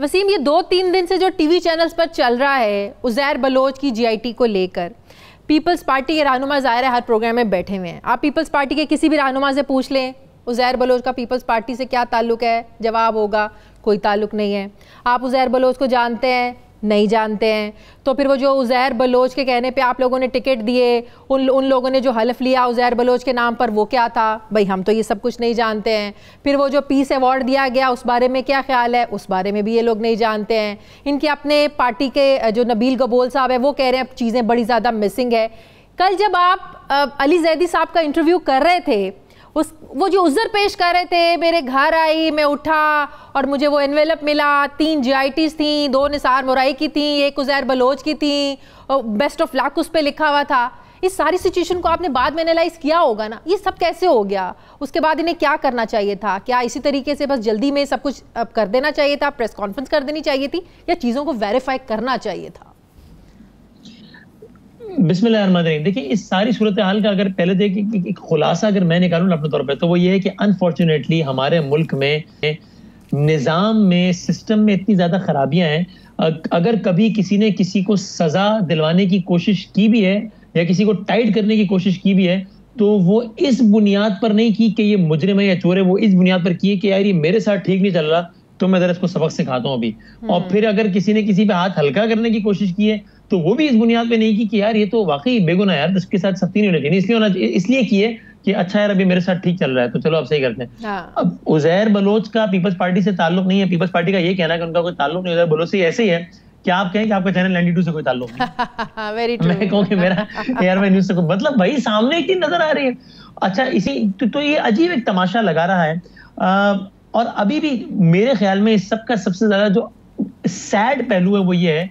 वसीम, ये 2-3 दिन से जो टीवी चैनल्स पर चल रहा है उज़ैर बलोच की जीआईटी को लेकर, पीपल्स पार्टी के रहनुमा ज़ाहिर है हर प्रोग्राम में बैठे हुए हैं। आप पीपल्स पार्टी के किसी भी रहनुमा से पूछ लें उज़ैर बलोच का पीपल्स पार्टी से क्या ताल्लुक़ है, जवाब होगा कोई ताल्लुक़ नहीं है। आप उज़ैर बलोच को जानते हैं, नहीं जानते हैं। तो फिर वो जो उज़ैर बलोच के कहने पे आप लोगों ने टिकट दिए, उन लोगों ने जो हलफ लिया उज़ैर बलोच के नाम पर, वो क्या था? भाई हम तो ये सब कुछ नहीं जानते हैं। फिर वो जो पीस अवार्ड दिया गया उस बारे में क्या ख्याल है, उस बारे में भी ये लोग नहीं जानते हैं। इनके अपने पार्टी के जो नबील गबोल साहब है वो कह रहे हैं चीज़ें बड़ी ज़्यादा मिसिंग है। कल जब आप अली जैदी साहब का इंटरव्यू कर रहे थे, वो जो उज़्र पेश कर रहे थे, मेरे घर आई, मैं उठा और मुझे वो एनवेलप मिला, 3 जीआईटीज़ थी, 2 निसार मुराई की थी, 1 उज़ैर बलोच की थी, बेस्ट ऑफ लक उस पर लिखा हुआ था। इस सारी सिचुएशन को आपने बाद में एनालाइज किया होगा ना, ये सब कैसे हो गया? उसके बाद इन्हें क्या करना चाहिए था? क्या इसी तरीके से बस जल्दी में सब कुछ कर देना चाहिए था, प्रेस कॉन्फ्रेंस कर देनी चाहिए थी, या चीज़ों को वेरीफाई करना चाहिए था? बिस्मिल्लाहिर्रहमानिर्रहीम। देखिए, इस सारी सूरत हाल का अगर पहले देखिए एक खुलासा अगर मैं निकालूं अपने तौर पे, तो वो ये है कि अनफॉर्चुनेटली हमारे मुल्क में निज़ाम में, सिस्टम में इतनी ज़्यादा खराबियां हैं। अगर कभी किसी ने किसी को सज़ा दिलवाने की कोशिश की भी है या किसी को टाइट करने की कोशिश की भी है, तो वो इस बुनियाद पर नहीं की कि ये मुजरिम है या चोर है, वो इस बुनियाद पर की है कि यार ये मेरे साथ ठीक नहीं चल रहा, तो मैं जरा इसको सबक सिखाता हूँ अभी। और फिर अगर किसी ने किसी पे हाथ हल्का करने की कोशिश की है, तो वो भी इस बुनियाद पे नहीं की कि यार ये तो वाकई बेगुनाह यार, इसके साथ सख्ती नहीं होनी चाहिए, इसलिए की है कि अच्छा यार अभी मेरे साथ ठीक चल रहा है, तो चलो अब सही करते हैं। अब उज़ैर बलोच का पीपल्स पार्टी से ताल्लुक नहीं है। पीपल्स पार्टी का ये कहना है कि उनका कोई ताल्लुक नहीं, उज़ैर बलोच से ऐसे ही है कि आप कहें कि आपका चैनल 92 से कोई ताल्लुक नहीं। Very true. मैं कहूँ कि मेरा AR न्यूज़ से मतलब भाई सामने एक चीज नजर आ रही है। अच्छा, इसी तो ये अजीब एक तमाशा लगा रहा है। और अभी भी मेरे ख्याल में इस सब का सबसे ज्यादा जो सैड पहलू है वो ये है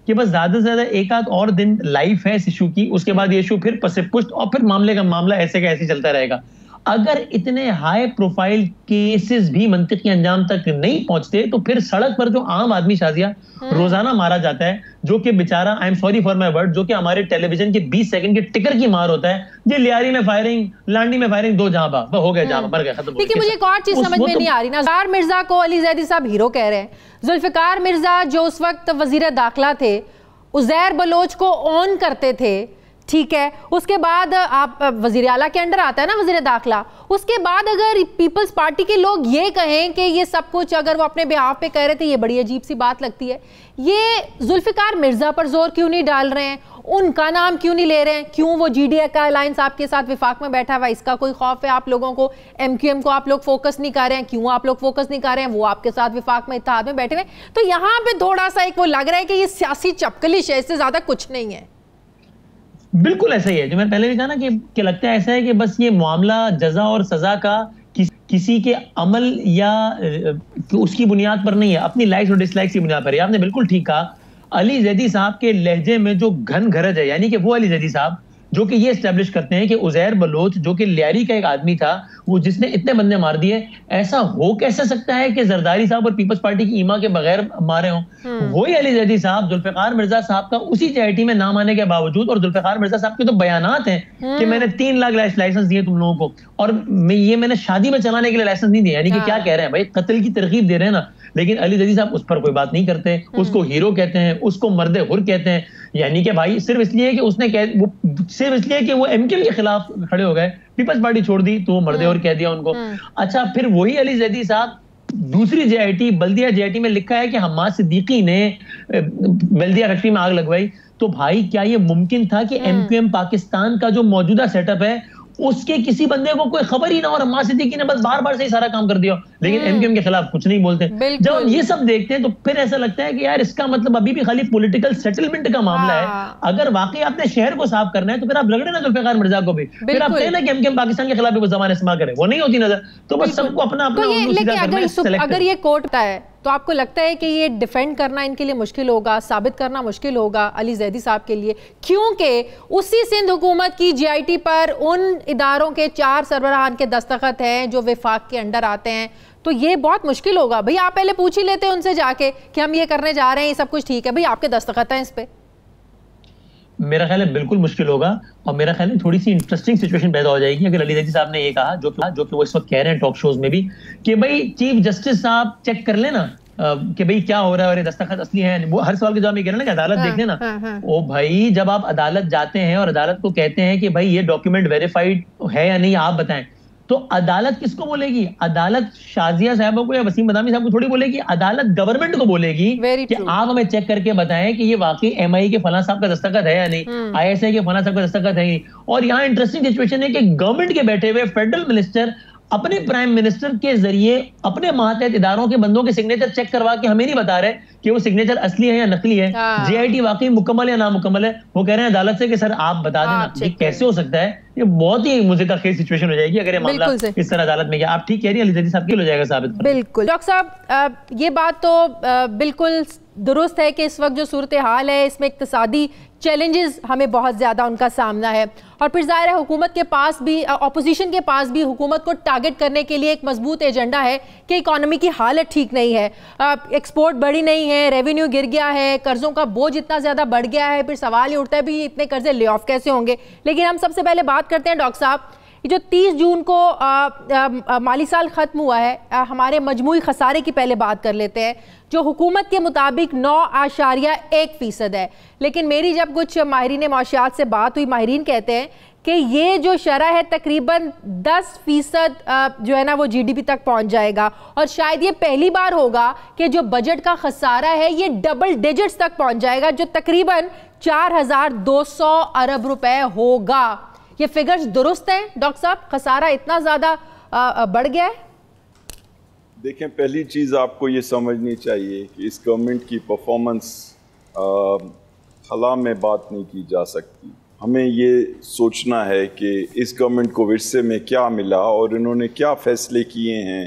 कि बस ज्यादा से ज्यादा एक आध और दिन लाइफ है इस इशू की, उसके बाद ये इशू फिर पसे-पुश्त और फिर मामले का मामला ऐसे का ऐसे चलता रहेगा। अगर इतने हाई प्रोफाइल केसेस भी मंतिकी अंजाम तक नहीं पहुंचते, तो फिर सड़क पर जो आम आदमी शाजिया रोजाना मारा जाता है, जो कि बेचारा, I am sorry for my word, जो कि हमारे टेलीविजन के 20 सेकंड के टिकर की मार होता है, ये लियारी में फायरिंग, लांडी में फायरिंग, 2 जहां हो गए, जहां मर गए, खत्म। देखिए, मुझे एक और चीज समझ में नहीं आ रही ना, ज़ुल्फ़िकार मिर्जा को अली ज़ैदी साहब हीरो कह रहे हैं। ज़ुल्फ़िकार मिर्जा जो उस वक्त वजीर दाखिला थे, उज़ैर बलोच को ऑन करते थे, ठीक है। उसके बाद आप वजीर आला के अंडर आता है ना वजीर दाखिला, उसके बाद अगर पीपल्स पार्टी के लोग ये कहें कि ये सब कुछ अगर वो अपने बिहाफ पे कह रहे थे, ये बड़ी अजीब सी बात लगती है। ये जुल्फ़िकार मिर्जा पर जोर क्यों नहीं डाल रहे हैं, उनका नाम क्यों नहीं ले रहे हैं? क्यों वो GDA का अलायंस आपके साथ विफाक में बैठा हुआ, इसका कोई खौफ है आप लोगों को? MQM को आप लोग फोकस नहीं कर रहे हैं, क्यों आप लोग फोकस नहीं कर रहे हैं? वो आपके साथ विफाक में, इत्तेहाद में बैठे हुए। तो यहाँ पे थोड़ा सा एक वो लग रहा है कि ये सियासी चपकलिश है, इससे ज्यादा कुछ नहीं है। बिल्कुल ऐसा ही है, जो मैंने पहले भी कहा ना कि लगता है ऐसा है कि बस ये मामला जजा और सजा का किसी के अमल या उसकी बुनियाद पर नहीं है, अपनी लाइक्स और डिसलाइक्स की बुनियाद पर है। आपने बिल्कुल ठीक कहा। अली जैदी साहब के लहजे में जो घन घरज है, यानी कि वो अली जैदी साहब जो कि ये एस्टेब्लिश करते हैं कि उज़ैर बलोच जो कि लियारी का एक आदमी था, वो जिसने इतने बंदे मार दिए, ऐसा हो कैसे सकता है कि जरदारी साहब और पीपल्स पार्टी की ईमा के बगैर मारे हों? वही अली जैदी साहब जुल्फ़िकार मिर्जा साहब का उसी JIT में नाम आने के बावजूद, और जुल्फ़िकार मिर्जा साहब के तो बयानात हैं कि मैंने 3 लाख लाइसेंस दिए तुम लोगों को, और मैंने शादी में चलाने के लिए लाइसेंस नहीं दिया। यानी कि क्या कह रहे हैं भाई, कत्ल की तरकीब दे रहे हैं ना। लेकिन अली जैदी साहब उस पर कोई बात नहीं करते, उसको हीरो कहते हैं, उसको मर्दे हुर कहते हैं। यानी कि भाई सिर्फ इसलिए कि सिर्फ इसलिए कि वो MQM के खिलाफ खड़े हो गए, पीपल्स पार्टी छोड़ दी, तो वो मर्दे हुर कह दिया उनको। अच्छा, फिर वही अली जैदी साहब दूसरी JIT, बल्दिया JIT में लिखा है कि हम्माद सिद्दीकी ने बल्दिया फैक्ट्री में आग लगवाई। तो भाई क्या ये मुमकिन था कि MQM पाकिस्तान का जो मौजूदा सेटअप है उसके किसी बंदे को कोई खबर ही ना हो, और हम्माद सिद्दीकी ने बस बार बार से ही सारा काम कर दिया, लेकिन MQM के खिलाफ कुछ नहीं बोलते। जब हम ये सब देखते हैं तो फिर ऐसा लगता है कि यार इसका मतलब अभी भी खाली पॉलिटिकल सेटलमेंट का मामला है। अगर वाकई आपने शहर को साफ करना है तो फिर आप रगड़े ना जुल्फ़िकार मिर्जा को भी, फिर आप कहना कि MQM पाकिस्तान के खिलाफ भी वो ज़बान इस्तेमाल करे, वो नहीं होती नजर। तो बस सबको अपना अगर ये कोर्ट है तो आपको लगता है कि ये डिफेंड करना इनके लिए मुश्किल होगा, साबित करना मुश्किल होगा अली जैदी साहब के लिए, क्योंकि उसी सिंध हुकूमत की JIT पर उन इदारों के 4 सरबराहान के दस्तखत हैं जो विफाक के अंडर आते हैं। तो ये बहुत मुश्किल होगा। भाई आप पहले पूछ ही लेते उनसे जाके कि हम ये करने जा रहे हैं, ये सब कुछ ठीक है, भाई आपके दस्तखत हैं इस पे। मेरा ख्याल है बिल्कुल मुश्किल होगा, और मेरा ख्याल है थोड़ी सी इंटरेस्टिंग सिचुएशन पैदा हो जाएगी अगर अली जैदी साहब ने ये कहा, जो कि वो इस वक्त कह रहे हैं टॉक शोज में भी, कि भाई चीफ जस्टिस साहब चेक कर लेना कि भाई क्या हो रहा है और ये दस्तखत असली है, वो हर सवाल के जवाब में कह रहे हैं ना कि अदालत देख लेना। ओ भाई, जब आप अदालत जाते हैं और अदालत को कहते हैं कि भाई ये डॉक्यूमेंट वेरीफाइड है या नहीं आप बताएं, तो अदालत किसको बोलेगी? अदालत शाजिया साहबों को या वसीम बदामी साहब को थोड़ी बोलेगी, अदालत गवर्नमेंट को बोलेगी कि आप हमें चेक करके बताएं कि ये वाकई एमआई के फलां साहब का दस्तखत है या नहीं, आईएसआई के फलां साहब का दस्तखत है नहीं। और यहाँ इंटरेस्टिंग सिचुएशन है कि गवर्नमेंट के बैठे हुए फेडरल मिनिस्टर अपने प्राइम मिनिस्टर के जरिए अपने मातहत इदारों के बंदों के सिग्नेचर चेक करवा के हमें नहीं बता रहे कि वो सिग्नेचर असली है या नकली है, जेआईटी वाकई मुकम्मल या नामुकम्मल है। वो कह रहे हैं अदालत से कि सर आप बता देना। ये कैसे हो सकता है? ये बहुत ही मुझे खेल सिचुएशन हो जाएगी अगर ये मामला इस तरह अदालत में गया। आप ठीक कह रही हैं अली जदीद साहब, के हो जाएगा साबित। बिल्कुल डॉक्टर साहब, ये बात तो बिल्कुल दुरुस्त है कि इस वक्त जो सूरत हाल है इसमें इक्तिसादी चैलेंजेस हमें बहुत ज़्यादा उनका सामना है, और फिर ज़ाहिर है हुकूमत के पास भी, अपोजिशन के पास भी हुकूमत को टारगेट करने के लिए एक मजबूत एजेंडा है कि इकॉनमी की हालत ठीक नहीं है, एक्सपोर्ट बढ़ी नहीं है, रेवेन्यू गिर गया है, कर्ज़ों का बोझ इतना ज़्यादा बढ़ गया है। फिर सवाल ये उठता है भी इतने कर्जे ले ऑफ कैसे होंगे। लेकिन हम सबसे पहले बात करते हैं डॉक्टर साहब, जो 30 जून को माली साल ख़त्म हुआ है, हमारे मजमूई खसारे की पहले बात कर लेते हैं, जो हुकूमत के मुताबिक 9.1% है। लेकिन मेरी जब कुछ माहिरीन मौशियात से बात हुई, माहिरीन कहते हैं कि ये जो शरह है तकरीबन 10% जो है ना वो जीडीपी तक पहुंच जाएगा, और शायद ये पहली बार होगा कि जो बजट का खसारा है ये डबल डिजिट्स तक पहुंच जाएगा, जो तकरीबन 4,200 अरब रुपए होगा। ये फिगर्स दुरुस्त हैं डॉक्टर साहब? खसारा इतना ज्यादा बढ़ गया है? देखें, पहली चीज़ आपको ये समझनी चाहिए कि इस गवर्नमेंट की परफॉर्मेंस खला में बात नहीं की जा सकती। हमें ये सोचना है कि इस गवर्नमेंट को विरसे में क्या मिला और इन्होंने क्या फ़ैसले किए हैं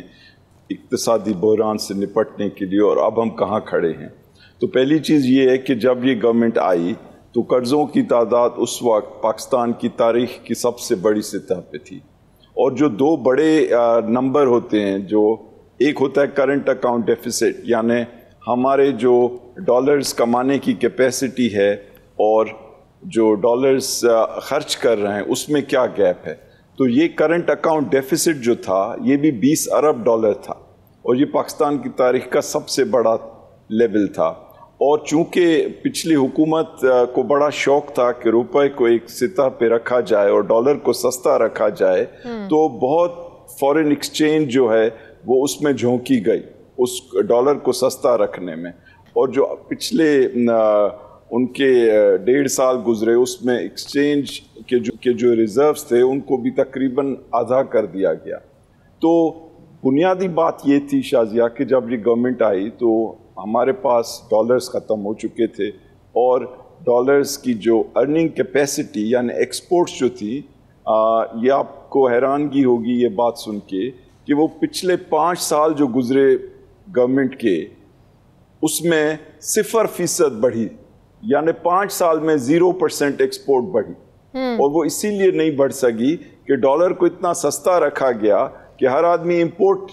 इक़्तिसादी बहरान से निपटने के लिए, और अब हम कहाँ खड़े हैं। तो पहली चीज़ ये है कि जब ये गवर्नमेंट आई तो कर्ज़ों की तादाद उस वक्त पाकिस्तान की तारीख़ की सबसे बड़ी सतह पे थी, और जो दो बड़े नंबर होते हैं, जो एक होता है करंट अकाउंट डेफिसिट, यानी हमारे जो डॉलर्स कमाने की कैपेसिटी है और जो डॉलर्स खर्च कर रहे हैं उसमें क्या गैप है। तो ये करंट अकाउंट डेफिसिट जो था ये भी 20 अरब डॉलर था, और ये पाकिस्तान की तारीख़ का सबसे बड़ा लेवल था। और चूंकि पिछली हुकूमत को बड़ा शौक था कि रुपए को एक सतह पे रखा जाए और डॉलर को सस्ता रखा जाए, तो बहुत फॉरेन एक्सचेंज जो है वो उसमें झोंकी गई उस डॉलर को सस्ता रखने में। और जो पिछले उनके 1.5 साल गुजरे उसमें एक्सचेंज के जो रिजर्व्स थे उनको भी तकरीबन आधा कर दिया गया। तो बुनियादी बात ये थी शाजिया कि जब ये गवर्नमेंट आई तो हमारे पास डॉलर्स ख़त्म हो चुके थे, और डॉलर्स की जो अर्निंग कैपेसिटी यानी एक्सपोर्ट्स जो थी, ये आपको हैरानगी होगी ये बात सुन के कि वो पिछले 5 साल जो गुजरे गवर्नमेंट के उसमें 0% बढ़ी, यानी 5 साल में 0% एक्सपोर्ट बढ़ी। और वो इसीलिए नहीं बढ़ सकी कि डॉलर को इतना सस्ता रखा गया कि हर आदमी इंपोर्ट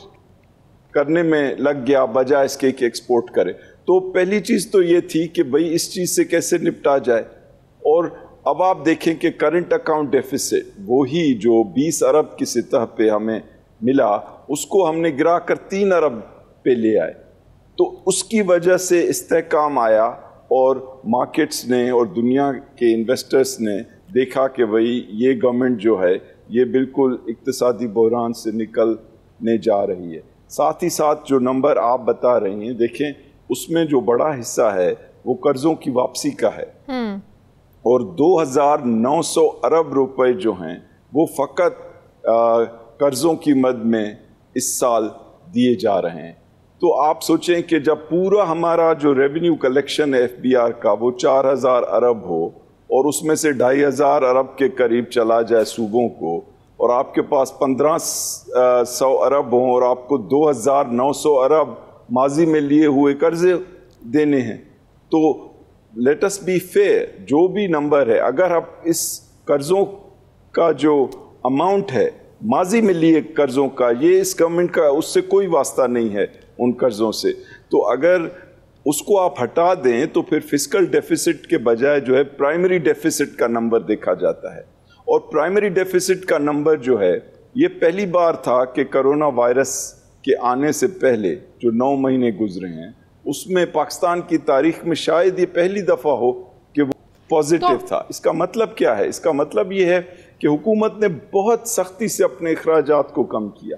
करने में लग गया बजाय इसके कि एक्सपोर्ट करे। तो पहली चीज़ तो ये थी कि भाई इस चीज़ से कैसे निपटा जाए। और अब आप देखें कि करंट अकाउंट डेफिसिट वही जो 20 अरब की सतह पे हमें मिला उसको हमने गिरा कर 3 अरब पे ले आए। तो उसकी वजह से इस्तेहकाम आया और मार्केट्स ने और दुनिया के इन्वेस्टर्स ने देखा कि भाई ये गवर्नमेंट जो है ये बिल्कुल इक्तिसादी बहरान से निकलने जा रही है। साथ ही साथ जो नंबर आप बता रही हैं, देखें उसमें जो बड़ा हिस्सा है वो कर्ज़ों की वापसी का है, और 2,900 अरब रुपए जो हैं वो फ़कत कर्ज़ों की मद में इस साल दिए जा रहे हैं। तो आप सोचें कि जब पूरा हमारा जो रेवेन्यू कलेक्शन है FBR का वो 4,000 अरब हो और उसमें से 2,500 अरब के करीब चला जाए सूबों को, और आपके पास 1,500 अरब हों और आपको 2,900 अरब माजी में लिए हुए कर्जे देने हैं, तो लेट अस बी फेयर, जो भी नंबर है अगर आप इस कर्ज़ों का जो अमाउंट है माजी में लिए कर्ज़ों का, ये इस गवर्नमेंट का उससे कोई वास्ता नहीं है उन कर्ज़ों से, तो अगर उसको आप हटा दें तो फिर फिस्कल डेफिसिट के बजाय जो है प्राइमरी डेफिसिट का नंबर देखा जाता है। और प्राइमरी डेफिसिट का नंबर जो है ये पहली बार था कि कोरोना वायरस के आने से पहले जो 9 महीने गुजरे हैं उसमें पाकिस्तान की तारीख में शायद ये पहली दफ़ा हो कि वो पॉजिटिव था। इसका मतलब क्या है? इसका मतलब ये है कि हुकूमत ने बहुत सख्ती से अपने अखराजात को कम किया।